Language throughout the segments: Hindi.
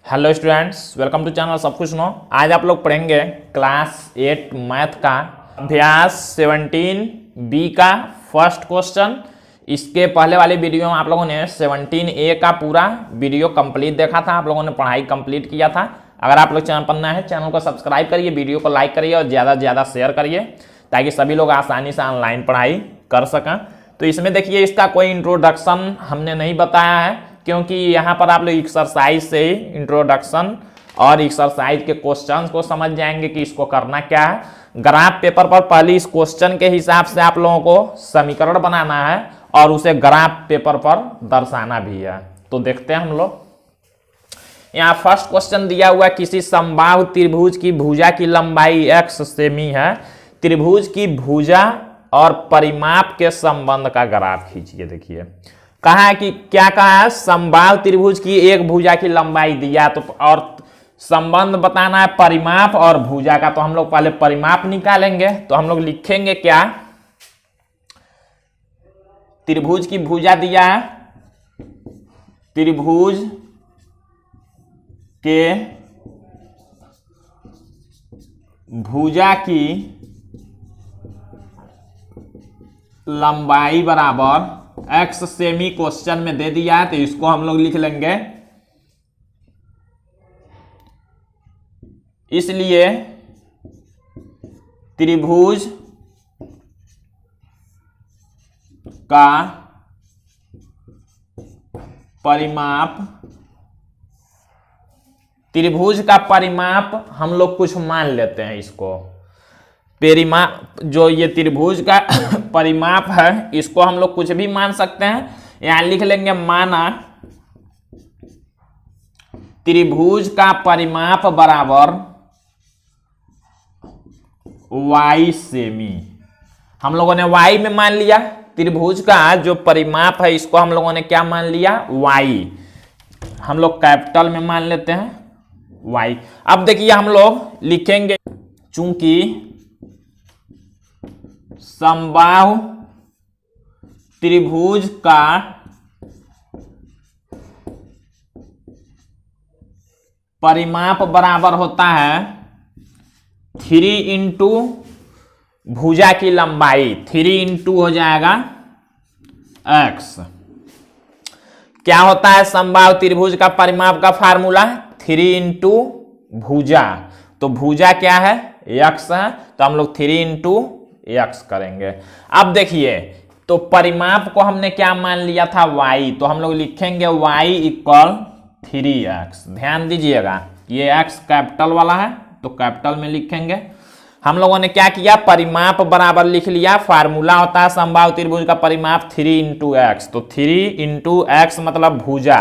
Hello students, welcome to channel सब कुछ नो। आज आप लोग पढ़ेंगे क्लास 8 मैथ का अभ्यास 17 बी का फर्स्ट क्वेश्चन। इसके पहले वाली वीडियो में आप लोगों ने 17 ए का पूरा वीडियो कंप्लीट देखा था, आप लोगों ने पढ़ाई कंप्लीट किया था। अगर आप लोग चैनल पर नए हैं, चैनल को सब्सक्राइब करिए, वीडियो को लाइक करिए और ज़्यादा से ज़्यादा शेयर करिए ताकि सभी लोग आसानी से ऑनलाइन पढ़ाई कर सकें। तो इसमें देखिए, इसका कोई इंट्रोडक्शन हमने नहीं बताया है क्योंकि यहाँ पर आप लोग एक्सरसाइज से ही इंट्रोडक्शन और एक्सरसाइज के क्वेश्चंस को समझ जाएंगे कि इसको करना क्या है। ग्राफ पेपर पर पहले इस क्वेश्चन के हिसाब से आप लोगों को समीकरण बनाना है और उसे ग्राफ पेपर पर दर्शाना भी है। तो देखते हैं हम लोग। यहाँ फर्स्ट क्वेश्चन दिया हुआ, किसी समबाहु त्रिभुज की भुजा की लंबाई x सेमी है, त्रिभुज की भुजा और परिमाप के संबंध का ग्राफ खींचिए। देखिए कहा है कि क्या कहा है, समबाहु त्रिभुज की एक भुजा की लंबाई दिया तो और संबंध बताना है परिमाप और भुजा का। तो हम लोग पहले परिमाप निकालेंगे। तो हम लोग लिखेंगे क्या, त्रिभुज की भुजा दिया है, त्रिभुज के भुजा की लंबाई बराबर x सेमी क्वेश्चन में दे दिया है। तो इसको हम लोग लिख लेंगे, इसलिए त्रिभुज का परिमाप, त्रिभुज का परिमाप हम लोग कुछ मान लेते हैं। इसको परिमाप, जो ये त्रिभुज का परिमाप है, इसको हम लोग कुछ भी मान सकते हैं। यहां लिख लेंगे, माना त्रिभुज का परिमाप बराबर y सेमी। हम लोगों ने y में मान लिया, त्रिभुज का जो परिमाप है इसको हम लोगों ने क्या मान लिया, y। हम लोग कैपिटल में मान लेते हैं y। अब देखिए हम लोग लिखेंगे, चूंकि समबाहु त्रिभुज का परिमाप बराबर होता है 3 इंटू भुजा की लंबाई, 3 इंटू हो जाएगा x। क्या होता है समबाहु त्रिभुज का परिमाप का फार्मूला, 3 इंटू भुजा। तो भुजा क्या है, x है, तो हम लोग 3 इंटू x करेंगे। अब देखिए, तो परिमाप को हमने क्या मान लिया था, y। तो हम लोग लिखेंगे y इक्वल 3x। ध्यान दीजिएगा, ये x कैपिटल वाला है तो कैपिटल में लिखेंगे। हम लोगों ने क्या किया, परिमाप बराबर लिख लिया, फार्मूला होता है समबाहु त्रिभुज का परिमाप 3 इंटू एक्स। तो 3 इंटू एक्स मतलब भुजा,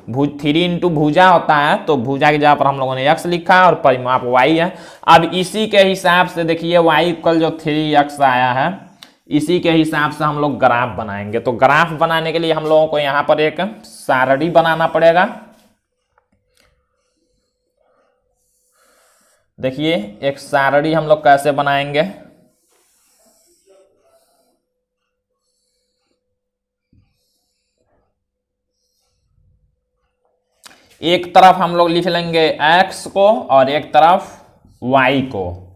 3 इंटू भुजा होता है, तो भुजा की जगह पर हम लोगों ने x लिखा और परिमाप y है। अब इसी के हिसाब से देखिए y इक्वल जो 3x आया है, इसी के हिसाब से हम लोग ग्राफ बनाएंगे। तो ग्राफ बनाने के लिए हम लोगों को यहां पर एक सारणी बनाना पड़ेगा। देखिए एक सारणी हम लोग कैसे बनाएंगे, एक तरफ हम लोग लिख लेंगे x को और एक तरफ y को।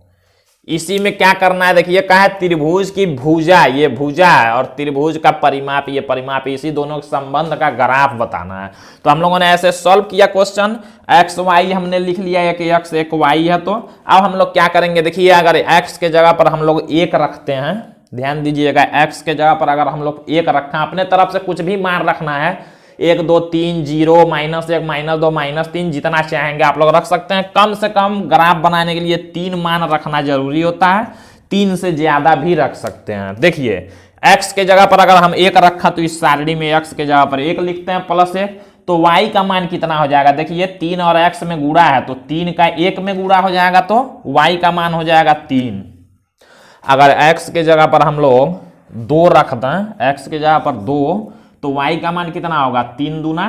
इसी में क्या करना है, देखिए कहा है त्रिभुज की भुजा, ये भुजा है, और त्रिभुज का परिमाप, ये परिमाप, इसी दोनों के संबंध का ग्राफ बताना है। तो हम लोगों ने ऐसे सॉल्व किया क्वेश्चन, x y हमने लिख लिया, एक x एक y है। तो अब हम लोग क्या करेंगे, देखिए अगर x के जगह पर हम लोग 1 रखते हैं, ध्यान दीजिएगा, x के जगह पर अगर हम लोग 1 रखा, अपने तरफ से कुछ भी मान रखना है, 1 2 3 0 -1 -2 -3 जितना चाहेंगे आप लोग रख सकते हैं। कम से कम ग्राफ बनाने के लिए 3 मान रखना जरूरी होता है, 3 से ज्यादा भी रख सकते हैं। देखिए x के जगह पर अगर हम 1 रखा तो इस सारणी में x के जगह पर 1 लिखते हैं +1, तो y का मान कितना हो जाएगा, देखिए 3 और x में गुणा है तो 3 का 1 में गुणा हो जाएगा, तो y का मान हो जाएगा 3। अगर x के जगह पर हम लोग 2 रख दें, x के जगह पर 2, तो y का मान कितना होगा, 3 दूना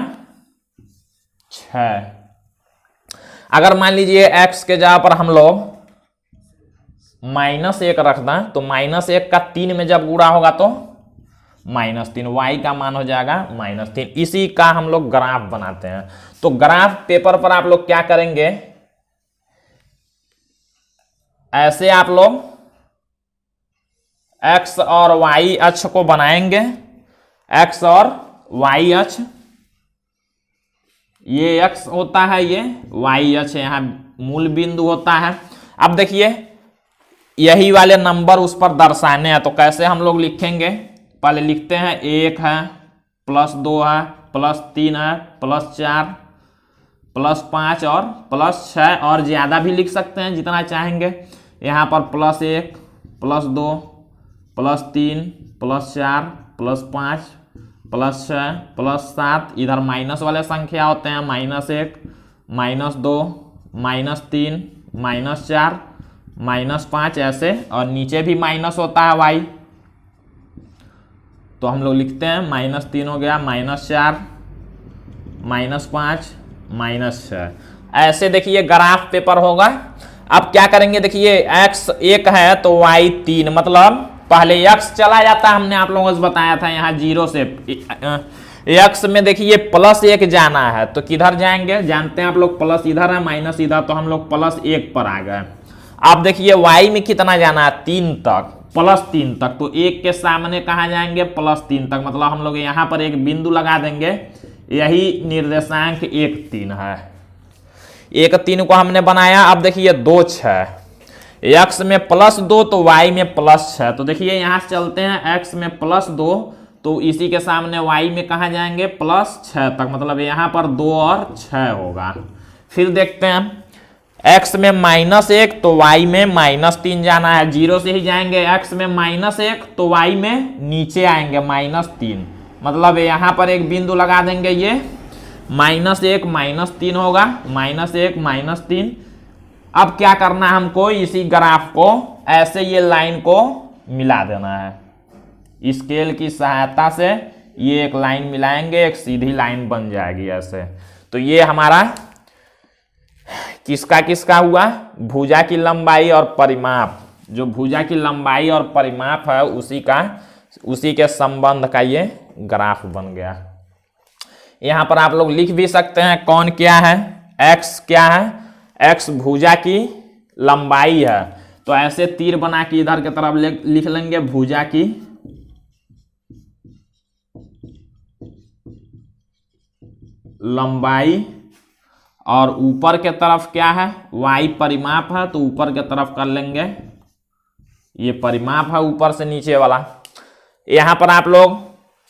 6। अगर मान लीजिए x के जगह पर हम लोग -1 रख दें, तो -1 का 3 में जब गुणा होगा तो -3, y का मान हो जाएगा -3। इसी का हम लोग ग्राफ बनाते हैं। तो ग्राफ पेपर पर आप लोग क्या करेंगे, ऐसे आप लोग x और y अक्ष को बनाएंगे, x और y अक्ष, ये x होता है, ये y अक्ष यहां मूल बिंदु होता है। अब देखिए यही वाले नंबर उस पर दर्शाने हैं, तो कैसे हम लोग लिखेंगे, पहले लिखते हैं 1 है, +2 है, +3 है, +4, +5 और +6, और ज्यादा भी लिख सकते हैं जितना चाहेंगे। यहाँ पर +1, +2, +3, +4, +5, +6, +7, इधर माइनस वाले संख्या होते हैं, -1, -2, -3, -4, -5 ऐसे, और नीचे भी माइनस होता है y। तो हम लोग लिखते हैं -3 हो गया, -4, -5, -6, ऐसे देखिए ग्राफ पेपर होगा। अब क्या करेंगे, देखिए x 1 है तो y 3, मतलब पहले x चला जाता है, हमने आप लोगों को बताया था यहाँ 0 से x में देखिए +1 जाना है, तो किधर जाएंगे, जानते हैं आप लोग, प्लस इधर है माइनस इधर, तो हम लोग +1 पर आ गए। अब देखिए y में कितना जाना है, 3 तक, +3 तक, तो 1 के सामने कहाँ जाएंगे, +3 तक, मतलब हम लोग यहाँ पर एक बिंदु लगा देंगे, यही निर्देशांक 1 3 है। 1 3 को हमने बनाया। अब देखिए 2 6, x में +2 तो y में +6, तो देखिए यहाँ से चलते हैं, x में +2 तो इसी के सामने y में कहाँ जाएंगे, +6 तक, मतलब यहाँ पर 2 और 6 होगा। फिर देखते हैं x में -1 तो y में -3 जाना है, 0 से ही जाएंगे, x में -1 तो y में नीचे आएंगे -3, मतलब यहाँ पर एक बिंदु लगा देंगे, ये -1 -3 होगा, -1 -3। अब क्या करना है हमको, इसी ग्राफ को ऐसे ये लाइन को मिला देना है, स्केल की सहायता से ये एक लाइन मिलाएंगे, एक सीधी लाइन बन जाएगी ऐसे। तो ये हमारा किसका किसका हुआ, भुजा की लंबाई और परिमाप, जो भुजा की लंबाई और परिमाप है उसी के संबंध का ये ग्राफ बन गया। यहां पर आप लोग लिख भी सकते हैं कौन क्या है, x क्या है, x भुजा की लंबाई है, तो ऐसे तीर बना के इधर की तरफ लिख लेंगे भुजा की लंबाई, और ऊपर के तरफ क्या है, y परिमाप है, तो ऊपर के तरफ कर लेंगे, ये परिमाप है ऊपर से नीचे वाला। यहां पर आप लोग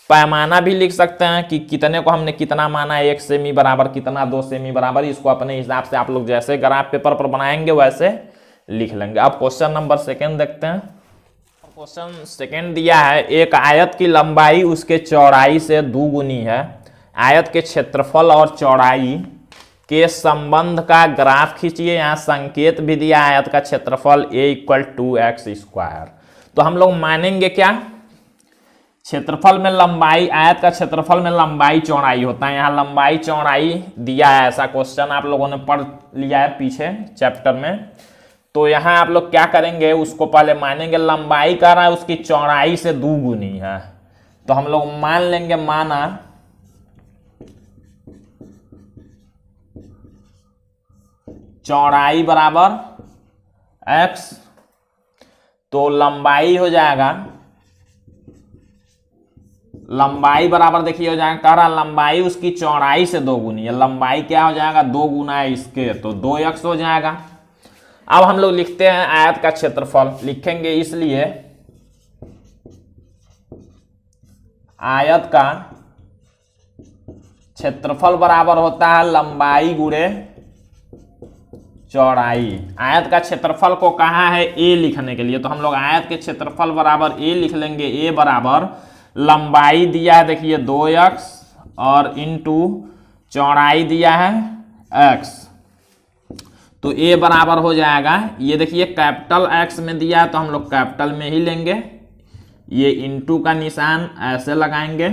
पैमाना भी लिख सकते हैं कि कितने को हमने कितना माना, 1 सेमी बराबर कितना, 2 सेमी बराबर, इसको अपने हिसाब से आप लोग जैसे ग्राफ पेपर पर बनाएंगे वैसे लिख लेंगे। अब क्वेश्चन नंबर 2 देखते हैं। क्वेश्चन 2 दिया है, एक आयत की लंबाई उसके चौड़ाई से 2 गुनी है, आयत के क्षेत्रफल और चौड़ाई के संबंध का ग्राफ खींचिए। यहाँ संकेत भी दिया, आयत का क्षेत्रफल a = 2x²। तो हम लोग मानेंगे क्या, क्षेत्रफल में लंबाई, आयत का क्षेत्रफल में लंबाई चौड़ाई होता है, यहाँ लंबाई चौड़ाई दिया है, ऐसा क्वेश्चन आप लोगों ने पढ़ लिया है पीछे चैप्टर में। तो यहाँ आप लोग क्या करेंगे, उसको पहले मानेंगे, लंबाई कह रहा है उसकी चौड़ाई से 2 गुनी है, तो हम लोग मान लेंगे, माना चौड़ाई बराबर x, तो लंबाई हो जाएगा, लंबाई बराबर देखिए हो जाएगा, कह रहा लंबाई उसकी चौड़ाई से 2 गुनी है, लंबाई क्या हो जाएगा, 2 गुना है इसके, तो 2x हो जाएगा। अब हम लोग लिखते हैं आयत का क्षेत्रफल, लिखेंगे इसलिए आयत का क्षेत्रफल बराबर होता है लंबाई गुणे चौड़ाई। आयत का क्षेत्रफल को कहा है a लिखने के लिए, तो हम लोग आयत के क्षेत्रफल बराबर a लिख लेंगे, a बराबर लंबाई दिया है देखिए 2x और इंटू चौड़ाई दिया है x, तो a बराबर हो जाएगा, ये देखिए कैपिटल X में दिया है तो हम लोग कैपिटल में ही लेंगे, ये इंटू का निशान ऐसे लगाएंगे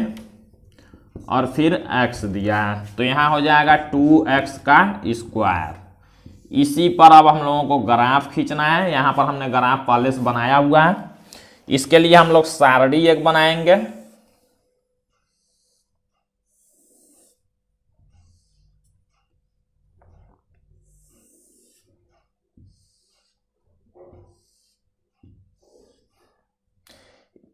और फिर x दिया है, तो यहाँ हो जाएगा 2x²। इसी पर अब हम लोगों को ग्राफ खींचना है। यहाँ पर हमने ग्राफ पहले से बनाया हुआ है, इसके लिए हम लोग सारणी एक बनाएंगे,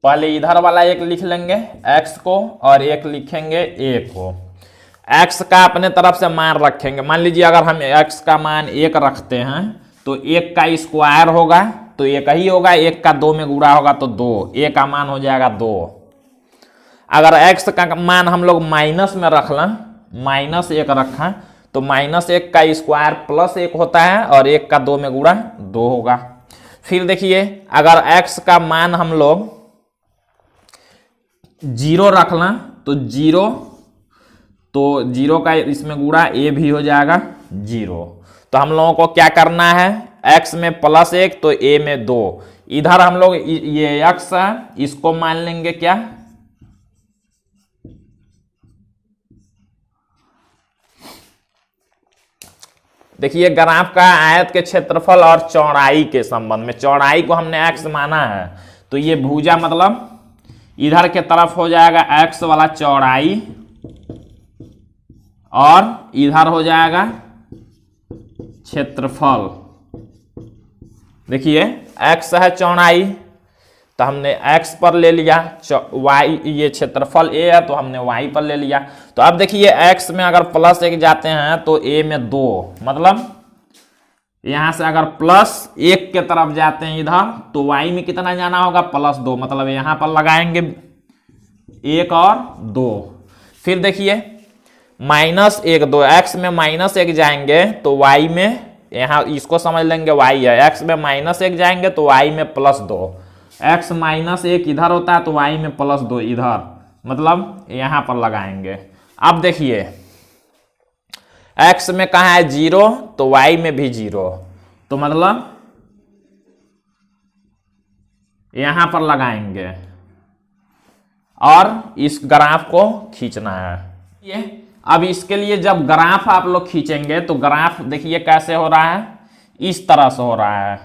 पहले इधर वाला एक लिख लेंगे x को और एक लिखेंगे a को। x का अपने तरफ से मान रखेंगे। मान लीजिए अगर हम x का मान 1 रखते हैं तो 1 का स्क्वायर होगा तो 1 ही होगा, 1 का 2 में गुणा होगा तो 2, a का मान हो जाएगा 2। अगर x का मान हम लोग माइनस में रख लें, -1 रखा तो -1 का स्क्वायर +1 होता है और 1 का 2 में गुणा 2 होगा। फिर देखिए अगर x का मान हम लोग 0 रख लें तो 0 का इसमें गुणा a भी हो जाएगा 0। तो हम लोगों को क्या करना है, x में +1 तो a में 2। इधर हम लोग ये x है इसको मान लेंगे क्या, देखिए ग्राफ का आयत के क्षेत्रफल और चौड़ाई के संबंध में, चौड़ाई को हमने x माना है तो ये भुजा मतलब इधर के तरफ हो जाएगा x वाला चौड़ाई और इधर हो जाएगा क्षेत्रफल। देखिए x है चौड़ाई तो हमने x पर ले लिया, y ये क्षेत्रफल a है तो हमने y पर ले लिया। तो अब देखिए x में अगर +1 जाते हैं तो a में 2, मतलब यहां से अगर +1 के तरफ जाते हैं इधर तो y में कितना जाना होगा, +2, मतलब यहां पर लगाएंगे 1 और 2। फिर देखिए -1 2, x में -1 जाएंगे तो y में, यहां इसको समझ लेंगे y है, x में -1 जाएंगे तो y में +2, x -1 इधर होता है तो y में +2 इधर, मतलब यहां पर लगाएंगे। अब देखिए x में कहाँ है 0 तो y में भी 0, तो मतलब यहां पर लगाएंगे और इस ग्राफ को खींचना है। ये अब इसके लिए जब ग्राफ आप लोग खींचेंगे तो ग्राफ देखिए कैसे हो रहा है, इस तरह से हो रहा है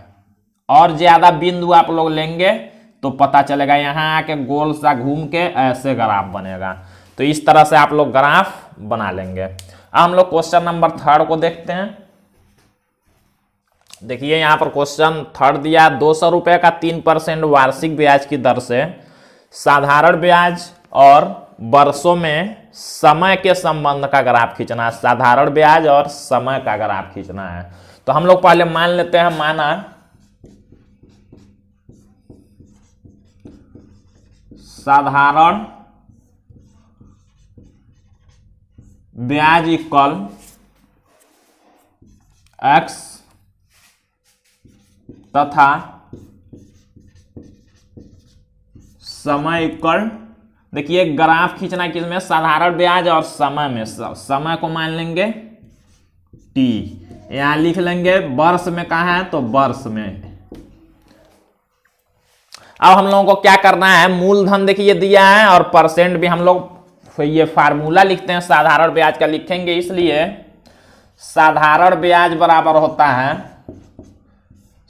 और ज्यादा बिंदु आप लोग लेंगे तो पता चलेगा, यहां आके गोल सा घूम के ऐसे ग्राफ बनेगा। तो इस तरह से आप लोग ग्राफ बना लेंगे। अब हम लोग क्वेश्चन नंबर 3 को देखते हैं। देखिए यहां पर क्वेश्चन 3 दिया, 200 रुपए का 3% वार्षिक ब्याज की दर से साधारण ब्याज और वर्षों में समय के संबंध का ग्राफ खींचना है। साधारण ब्याज और समय का ग्राफ खींचना है। तो हम लोग पहले मान लेते हैं, माना साधारण ब्याज इक्वल x तथा समय इक्वल, देखिए ग्राफ खींचना किसमें, साधारण ब्याज और समय में। समय को मान लेंगे t, यहां लिख लेंगे वर्ष में कहाँ है तो वर्ष में। अब हम लोगों को क्या करना है, मूलधन देखिए दिया है और परसेंट भी हम लोग ये फार्मूला लिखते हैं साधारण ब्याज का, लिखेंगे इसलिए साधारण ब्याज बराबर होता है,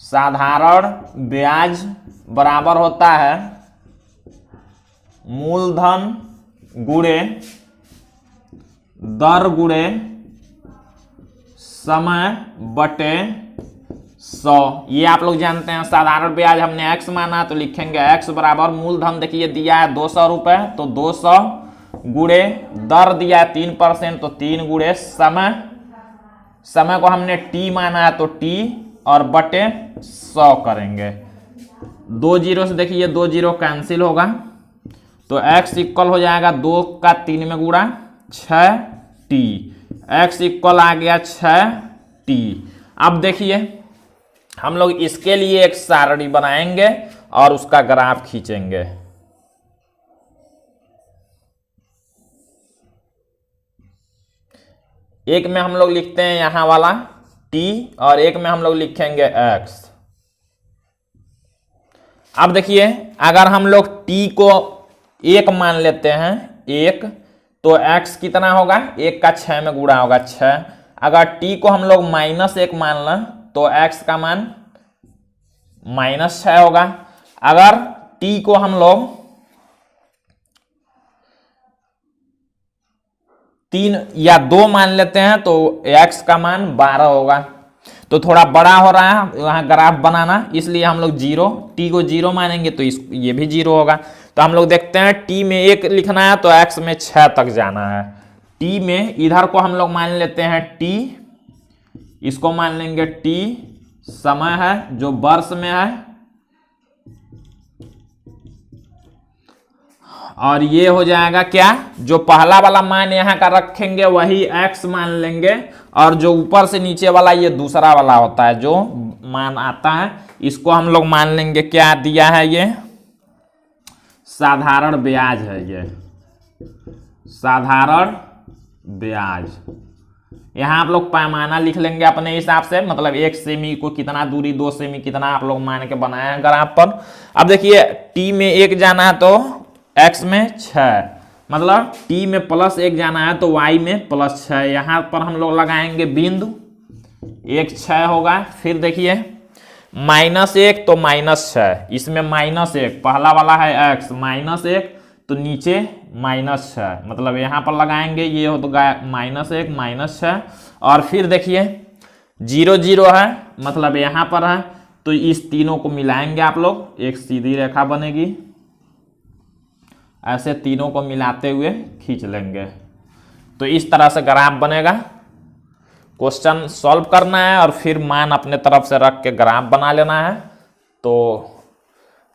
साधारण ब्याज बराबर होता है मूलधन गुणे दर गुणे समय बटे 100। ये आप लोग जानते हैं। साधारण ब्याज हमने x माना तो लिखेंगे x बराबर मूलधन देखिए दिया है 200 रुपए तो 200 गुणे दर दिया है 3% तो 3 गुणे समय, समय को हमने t माना है तो t और बटे 100 करेंगे। 2 जीरो से देखिए 2 जीरो कैंसिल होगा तो x इक्वल हो जाएगा 2 का 3 में गुणा 6t, x इक्वल आ गया 6t। अब देखिए हम लोग इसके लिए एक सारणी बनाएंगे और उसका ग्राफ खींचेंगे। एक में हम लोग लिखते हैं यहां वाला t और एक में हम लोग लिखेंगे x। अब देखिए अगर हम लोग t को 1 मान लेते हैं 1 तो x कितना होगा, 1 का 6 में गुणा होगा 6। अगर t को हम लोग -1 मान लें तो x का मान -6 होगा। अगर t को हम लोग 3 या 2 मान लेते हैं तो x का मान 12 होगा। तो थोड़ा बड़ा हो रहा है यहाँ ग्राफ बनाना, इसलिए हम लोग जीरो, टी को जीरो मानेंगे तो ये भी जीरो होगा। तो हम लोग देखते हैं टी में 1 लिखना है तो एक्स में 6 तक जाना है। टी में इधर को हम लोग मान लेते हैं टी, इसको मान लेंगे टी समय है जो वर्ष में है, और ये हो जाएगा क्या, जो पहला वाला मान यहाँ का रखेंगे वही x मान लेंगे, और जो ऊपर से नीचे वाला ये दूसरा वाला होता है जो मान आता है, इसको हम लोग मान लेंगे क्या दिया है, ये साधारण ब्याज है, ये साधारण ब्याज। यहाँ आप लोग पैमाना लिख लेंगे अपने हिसाब से, मतलब 1 सेमी को कितना दूरी, 2 सेमी कितना आप लोग मान के बनाए हैं ग्राफ पर। अब देखिए टी में 1 जाना है तो x में 6, मतलब t में +1 जाना है तो y में +6। यहाँ पर हम लोग लगाएंगे बिंदु, 1 6 होगा। फिर देखिए -1 तो -6, इसमें -1 पहला वाला है x, -1 तो नीचे -6, मतलब यहाँ पर लगाएंगे ये हो तो -1 -6। और फिर देखिए 0 0 है, मतलब यहाँ पर है तो इस तीनों को मिलाएंगे आप लोग, एक सीधी रेखा बनेगी, ऐसे तीनों को मिलाते हुए खींच लेंगे। तो इस तरह से ग्राफ बनेगा। क्वेश्चन सॉल्व करना है और फिर मान अपने तरफ से रख के ग्राफ बना लेना है। तो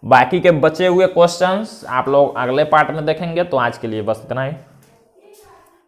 बाकी के बचे हुए क्वेश्चंस आप लोग अगले पार्ट में देखेंगे। तो आज के लिए बस इतना ही।